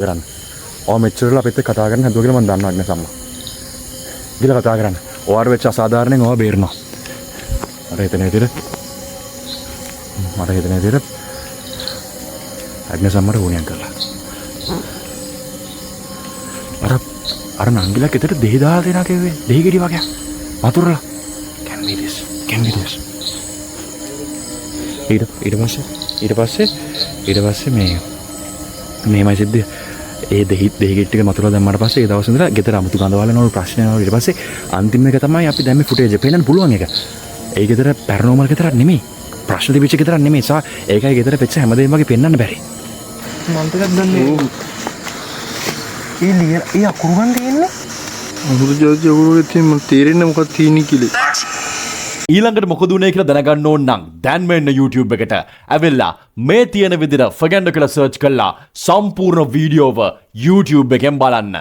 කරන්න. ඔය මෙච්චරලා අපිත් කතා කරන්න හදුවා කියලා මම දන්නවා නේ සම්මා. ගිහලා කතා කරන්න. ඔයාර වෙච්ච අසාධාරණෙන් ඔයා බේරනවා. මට හිතෙන විදිහට අග්නස් අම්මට ඕනියම් කරලා. අර නංගිලා ගෙදර දෙහි දාලා දෙනා කිව්වේ. දෙහි ගෙඩි වගේ. වතුරලා. Can be this. ඊට පස්සේ මේමයි සිද්ධිය. ඒ දෙහි ගෙඩි ටික මතුරලා දැම්මට පස්සේ ඒ දවස් ඉඳලා ගෙදර අමුතු ගඳවලනවලු ප්‍රශ්න යනවා. ඊට පස්සේ අන්තිම එක තමයි අපි දැන් මේ ෆුටේජ් එක පේන්න පුළුවන් එක. ඒ ගෙදර පැරනෝමල් ගෙදරක් නෙමෙයි. ප්‍රශ්න තිබිච්ච ගෙදරක් නෙමෙයි. ඒකයි ගෙදර වෙච්ච හැමදේම වගේ පෙන්වන්න බැරි. මම ටිකක් දන්නේ. ඒ අකුරු ගන්න තියෙන්නේ. අකුරු ජාති අකුරු තියෙන්නේ මට තේරෙන්නේ මොකක්ද තියෙන්නේ කියලා. ඊළඟට මොකද උනේ කියලා දැනගන්න ඕන නම් දැන් මෙන්න YouTube එකට ඇවිල්ලා මේ තියෙන විදිහට ෆගැන්ඩෝ කියලා සර්ච් කළා සම්පූර්ණ වීඩියෝව YouTube එකෙන් බලන්න.